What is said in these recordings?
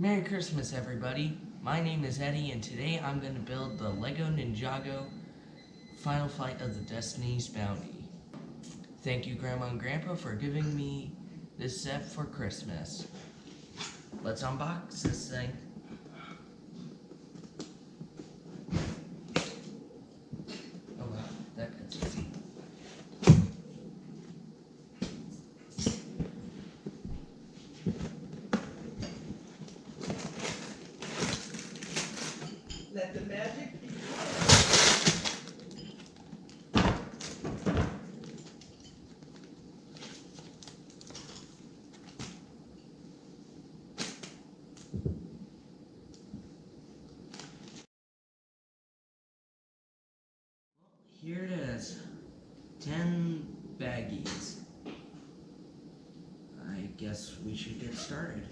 Merry Christmas, everybody. My name is Eddie, and today I'm going to build the Lego Ninjago Final Flight of the Destiny's Bounty. Thank you, Grandma and Grandpa, for giving me this set for Christmas. Let's unbox this thing. Oh wow, that gets easy. Let the magic begin. Here it is. 10 baggies. I guess we should get started.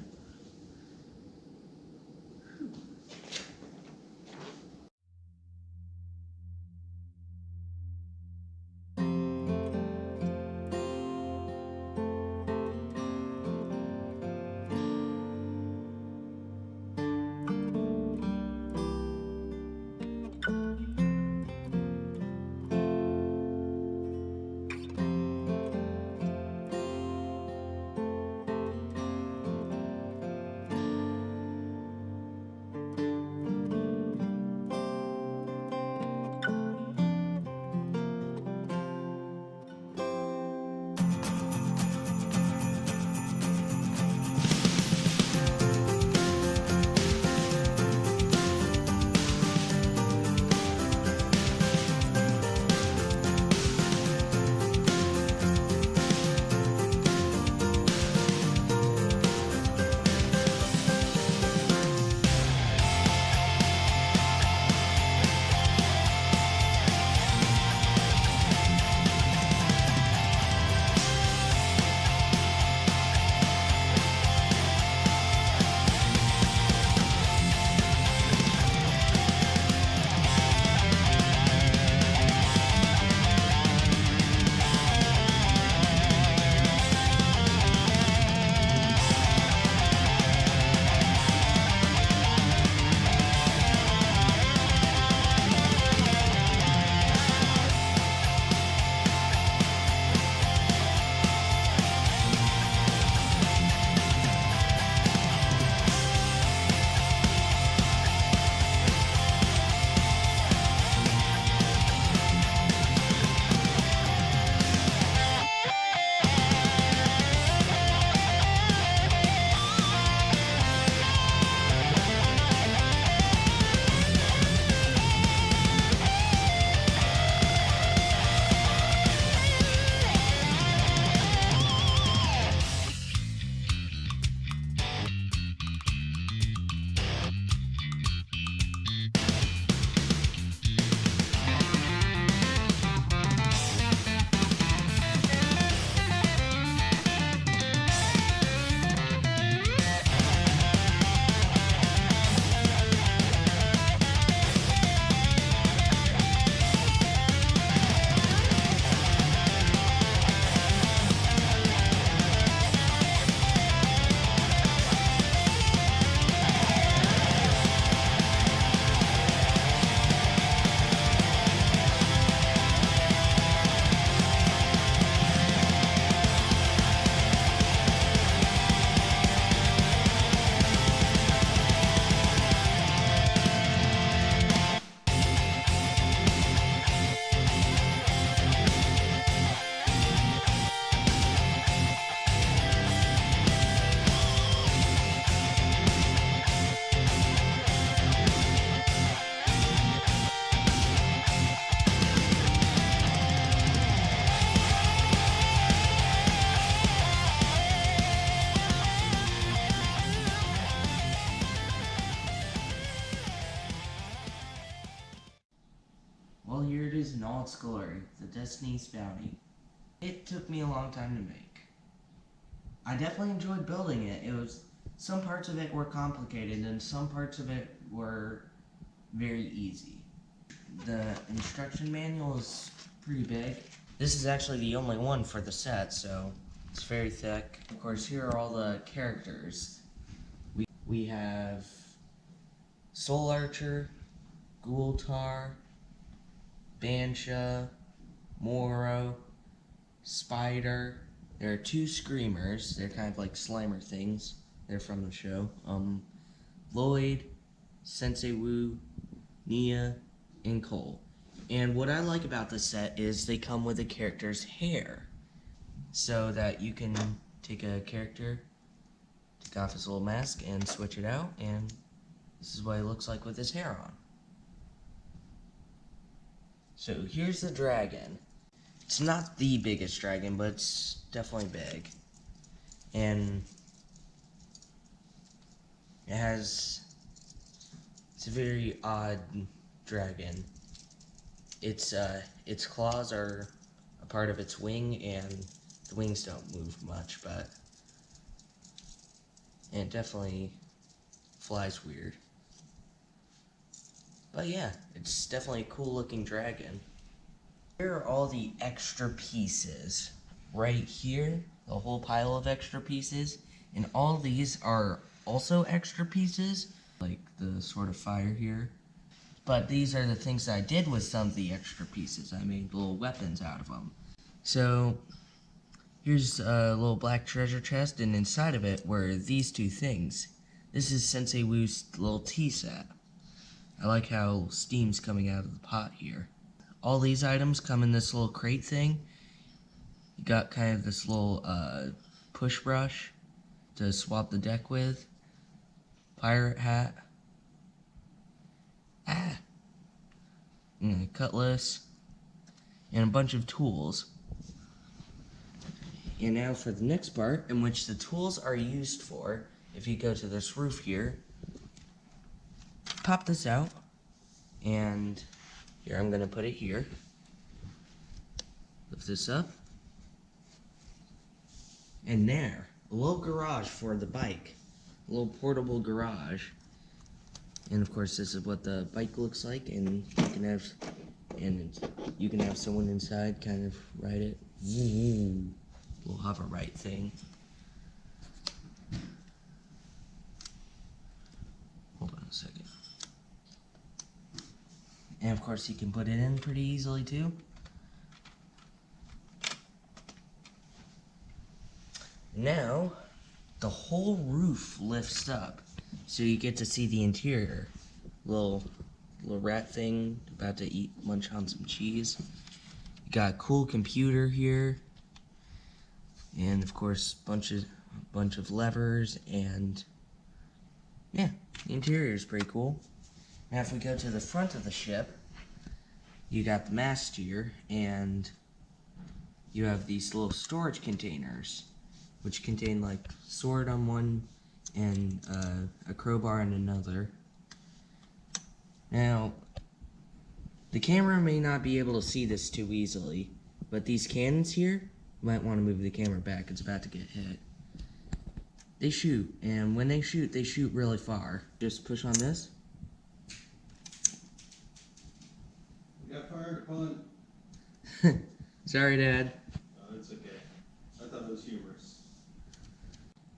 Well, here it is in all its glory, the Destiny's Bounty. It took me a long time to make. I definitely enjoyed building it. Some parts of it were complicated and some parts of it were very easy. The instruction manual is pretty big. This is actually the only one for the set, so it's very thick. Of course, here are all the characters. We have Soul Archer, Gultar, Bansha, Moro, Spider. There are 2 Screamers. They're kind of like Slimer things. They're from the show. Lloyd, Sensei Wu, Nia, and Cole. And what I like about this set is they come with a character's hair. So that you can take a character, take off his little mask, and switch it out, and this is what he looks like with his hair on. So here's the dragon. It's not the biggest dragon, but it's definitely big. And it's a very odd dragon. Its claws are a part of its wing, and the wings don't move much, but it definitely flies weird. But yeah, it's definitely a cool looking dragon. Here are all the extra pieces. Right here, the whole pile of extra pieces, and all these are also extra pieces, like the sword of fire here. But these are the things that I did with some of the extra pieces. I made little weapons out of them. So here's a little black treasure chest, and inside of it were these 2 things. This is Sensei Wu's little tea set. I like how steam's coming out of the pot here. All these items come in this little crate thing. You got kind of this little push brush to swap the deck with. Pirate hat. And a cutlass. And a bunch of tools. And now for the next part, in which the tools are used for. If you go to this roof here, pop this out, and here I'm going to put it here. Lift this up. And there, a little garage for the bike. A little portable garage. And of course this is what the bike looks like, and you can have someone inside kind of ride it. Little hover right thing. Hold on a second. And of course you can put it in pretty easily too. Now, the whole roof lifts up, so you get to see the interior. Little rat thing about to munch on some cheese. You got a cool computer here. And of course, bunch of levers, and yeah, the interior is pretty cool. Now if we go to the front of the ship, you got the mast here, and you have these little storage containers, which contain like sword on one and a crowbar on another. Now, the camera may not be able to see this too easily, but these cannons here, you might want to move the camera back, it's about to get hit. They shoot, and when they shoot really far. Just push on this. You got fired upon. Sorry, Dad. Oh, it's okay. I thought it was humorous.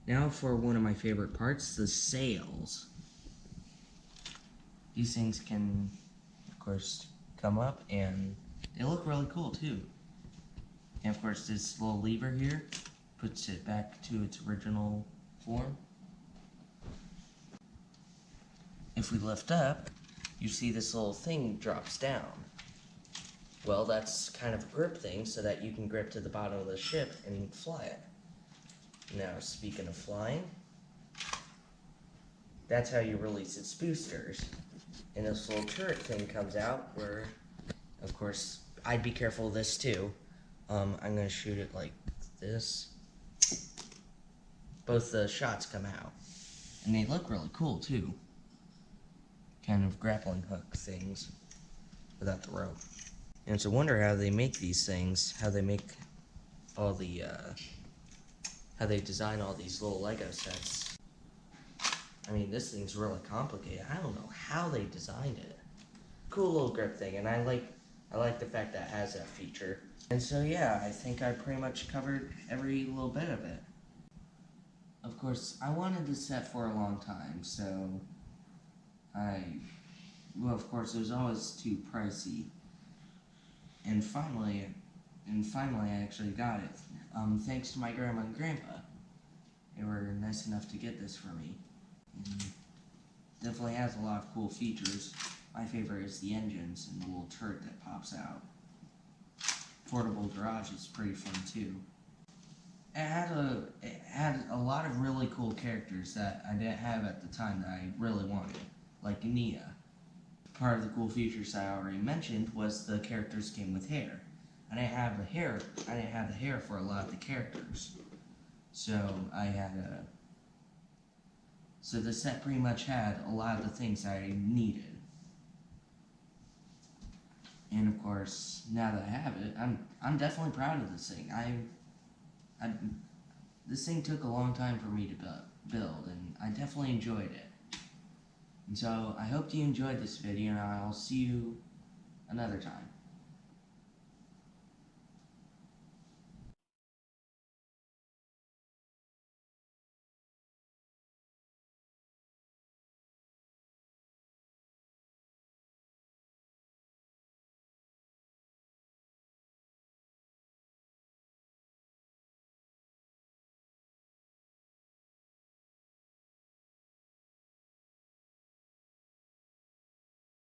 Now for one of my favorite parts, the sails. These things can, of course, come up, and they look really cool too. And of course this little lever here puts it back to its original form. If we lift up, you see this little thing drops down. Well, that's kind of a grip thing so that you can grip to the bottom of the ship and fly it. Now, speaking of flying, that's how you release its boosters. And this little turret thing comes out where, of course, I'd be careful of this too. I'm going to shoot it like this. Both the shots come out. And they look really cool too. Kind of grappling hook things without the rope. And it's a wonder how they make these things, how they make all the, how they design all these little Lego sets. I mean, this thing's really complicated. I don't know how they designed it. Cool little grip thing, and I like the fact that it has that feature. And so yeah, I think I pretty much covered every little bit of it. of course, I wanted this set for a long time, so well, of course, it was always too pricey. And finally, I actually got it. Thanks to my grandma and grandpa. They were nice enough to get this for me. And definitely has a lot of cool features. My favorite is the engines and the little turret that pops out. Portable garage is pretty fun too. It had a lot of really cool characters that I didn't have at the time that I really wanted, like Nia. Part of the cool features I already mentioned was the characters came with hair. I didn't have the hair for a lot of the characters. So so the set pretty much had a lot of the things I needed. And of course, now that I have it, I'm definitely proud of this thing. This thing took a long time for me to build, and I definitely enjoyed it. And so I hope you enjoyed this video, and I'll see you another time.